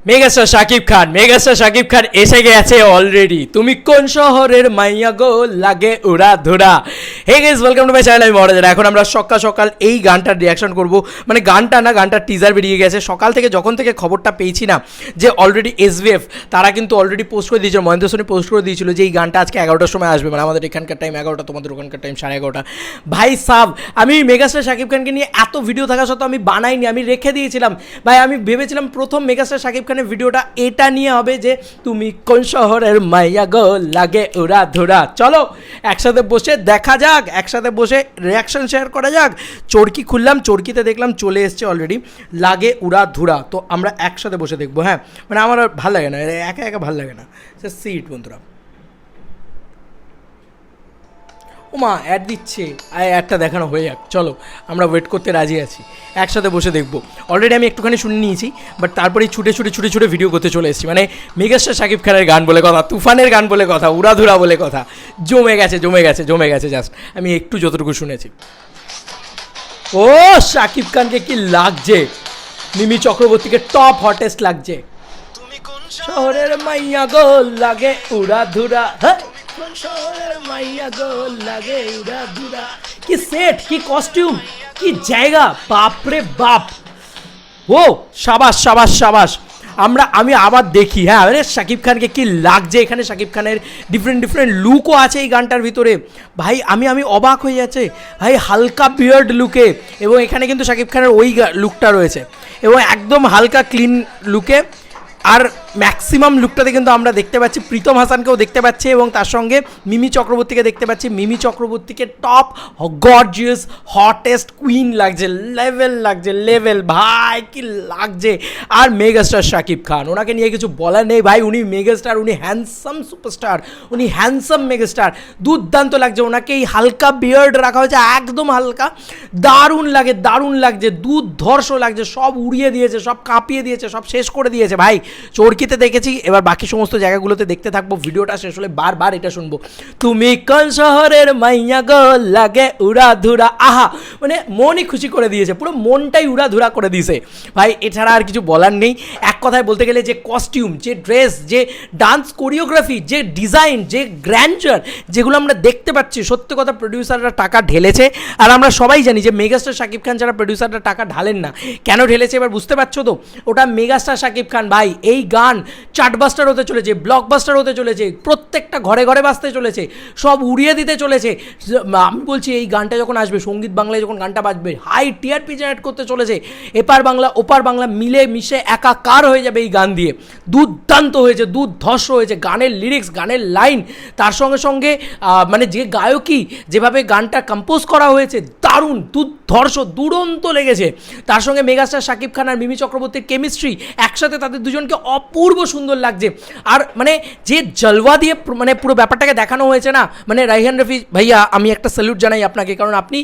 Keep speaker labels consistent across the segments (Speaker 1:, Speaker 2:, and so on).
Speaker 1: Megastar Shakib Khan এসে গেছে already. তুমি কোন শহরের মাইয়া গো লাগে উড়া ধুরা। Hey guys, welcome to my channel. আমি মহারাজ। এখন আমরা সকাল সকাল এই গানটার রিয়াকশন করব। মানে গানটা না, গানটার টিজার বেরিয়ে গেছে সকাল থেকে। যখন থেকে খবরটা পেয়েছি না যে অলরেডি এসভিএফ তারা কিন্তু অলরেডি পোস্ট করে দিয়েছিল, মহেন্দ্র সোনি পোস্ট করে দিয়েছিল যে এই গানটা আজকে 11টার সময় আসবে। মানে আমাদের এখানকার টাইম 11টা, তোমাদের ওখানকার টাইম 11:30। ভাই সাব, আমি মেগাস্টার শাকিব খানকে নিয়ে এত ভিডিও থাকা সত্ত্বেও আমি বানাইনি, আমি রেখে দিয়েছিলাম। ভাই আমি ভেবেছিলাম প্রথম মেগাস্টার শাকিব খানের ভিডিওটা এটা নিয়ে হবে যে তুমি কোন শহরের মাইয়া গো লাগে উড়া ধুরা। চলো একসাথে বসে দেখা যাক, একসাথে বসে রিয়াকশন শেয়ার করা যাক। চরকি খুললাম, চরকিতে দেখলাম চলে এসছে অলরেডি লাগে উড়া ধুরা। তো আমরা একসাথে বসে দেখবো। হ্যাঁ, মানে আমার আর ভালো লাগে না, একা একা ভালো লাগে না। সিট বন্ধুরা, ওমা অ্যাড দিচ্ছে, অ্যাডটা দেখানো হয়ে যাক। চলো আমরা ওয়েট করতে রাজি আছি, একসাথে বসে দেখবো। অলরেডি আমি একটুখানি শুনে নিয়েছি, বাট তারপরেই ছুটে ভিডিও করতে চলে এসেছি। মানে মেগাস্টার শাকিব খানের গান বলে কথা, তুফানের গান বলে কথা, উড়াধুরা বলে কথা। জমে গেছে জাস্ট আমি একটু যতটুকু শুনেছি। ও শাকিব খানকে কি লাগছে, মিমি চক্রবর্তীকে টপ হটেস্ট লাগছে। শহরের মাইয়া গো লাগে উড়াধুরা, হ্যাঁ শহরের মাইয়া গো লাগে উড়াধুরা। কি সেট, কি কস্টিউম, কি জায়গা, বাপরে বাপ। ও সাবাস। আমি আবার দেখি। হ্যাঁ আরে শাকিব খানকে কি লাগছে এখানে। শাকিব খানের ডিফারেন্ট লুকও আছে এই গানটার ভিতরে। ভাই আমি অবাক হয়ে যাচ্ছে ভাই, হালকা বিয়ার্ড লুকে। এবং এখানে কিন্তু শাকিব খানের ওই লুকটা রয়েছে, এবং একদম হালকা ক্লিন লুকে। আর ম্যাক্সিমাম লুকটাতে কিন্তু আমরা দেখতে পাচ্ছি প্রীতম হাসানকেও দেখতে পাচ্ছি, এবং তার সঙ্গে মিমি চক্রবর্তীকে দেখতে পাচ্ছি। মিমি চক্রবর্তীকে টপ গর্জিয়াস হটেস্ট কুইন লাগছে, লেভেল ভাই কি লাগছে। আর মেগাস্টার শাকিব খান, ওনাকে নিয়ে কিছু বলার নেই ভাই। উনি মেগাস্টার, উনি হ্যান্ডসাম সুপারস্টার, উনি হ্যান্ডসাম মেগাস্টার। দুর্দান্ত লাগছে ওনাকে। এই হালকা বিয়ার্ড রাখা হয়েছে, একদম হালকা, দারুণ লাগছে, দুর্ধর্ষ লাগছে। সব উড়িয়ে দিয়েছে, সব কাঁপিয়ে দিয়েছে, সব শেষ করে দিয়েছে ভাই। চরকিতে দেখেছি, এবার বাকি সমস্ত জায়গাগুলোতে দেখতে থাকবো। ভিডিওটা শেষ হলে বারবার এটা শুনবো, তুমি কোন শহরের মাইয়া গো লাগে উড়াধুরা। আহা, মানে মনই খুশি করে দিয়েছে, পুরো মনটাই উড়াধুরা করে দিয়েছে ভাই। এছাড়া আর কিছু বলার নেই। এক কথায় বলতে গেলে যে কস্টিউম, যে ড্রেস, যে ডান্স কোরিওগ্রাফি, যে ডিজাইন, যে গ্র্যান্ডার যেগুলো আমরা দেখতে পাচ্ছি, সত্যি কথা প্রডিউসাররা টাকা ঢেলেছে। আর আমরা সবাই জানি যে মেগাস্টার শাকিব খান যারা প্রডিউসাররা টাকা ঢালেন না, কেন ঢেলেছে এবার বুঝতে পারছো তো। ওটা মেগাস্টার শাকিব খান ভাই। এই গান চার্টবাস্টার হতে চলেছে, ব্লকবাস্টার হতে চলেছে, প্রত্যেকটা ঘরে ঘরে বাজতে চলেছে, সব উড়িয়ে দিতে চলেছে। আমি বলছি এই গানটা যখন আসবে, সঙ্গীত বাংলায় যখন গানটা বাজবে, হাই টিআরপি জেনারেট করতে চলেছে। এপার বাংলা ওপার বাংলা মিলে মিশে একাকার হয়ে যাবে এই গান দিয়ে। দুর্দান্ত হয়েছে, দুর্ধর্ষ হয়েছে গানের লিরিক্স, গানের লাইন, তার সঙ্গে সঙ্গে মানে যে গায়কী, যেভাবে গানটা কম্পোজ করা হয়েছে, দারুণ দুর্ধর্ষ, দুরন্ত লেগেছে। তার সঙ্গে মেগাস্টার শাকিব খান আর মিমি চক্রবর্তীর কেমিস্ট্রি একসাথে, তাদের দুজনকে অপূর্ব সুন্দর লাগছে। আর মানে যে জলওয়া দিয়ে মানে পুরো ব্যাপারটাকে দেখানো হয়েছে না, মানে রাইহান রফি ভাইয়া আমি একটা স্যালুট জানাই আপনাকে, কারণ আপনি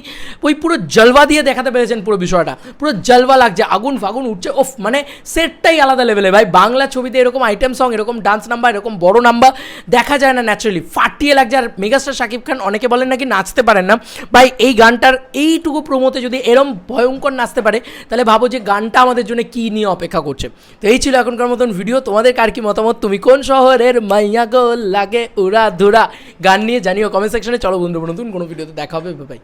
Speaker 1: ওই পুরো জলওয়া দিয়ে দেখাতে পেরেছেন পুরো বিষয়টা। পুরো জলওয়া লাগছে, আগুন ফাগুন উঠছে, ওফ মানে সেটটাই আলাদা লেভেলে ভাই। বাংলা ছবিতে এরকম আইটেম সং, এরকম ডান্স নাম্বার, এরকম বড় নাম্বার দেখা যায় না ন্যাচারালি, ফাটিয়ে লাগছে। আর মেগাস্টার শাকিব খান অনেকে বলেন নাকি নাচতে পারেন না ভাই, এই গানটার এইটুকু প্রোমোতে যদি এরম ভয়ঙ্কর নাচতে পারে, তাহলে ভাবো যে গানটা আমাদের জন্য কী নিয়ে অপেক্ষা করছে। তো এই ছিল এখনকার মতন ভিডিও। তোমাদের কার কি মতামত, তুমি কোন শহরের মাইয়া গো লাগে উড়া ধুরা গান নিয়ে জানিও কমেন্ট সেকশনে। চলো বন্ধু, নতুন কোনো ভিডিওতে দেখা হবে, বাই।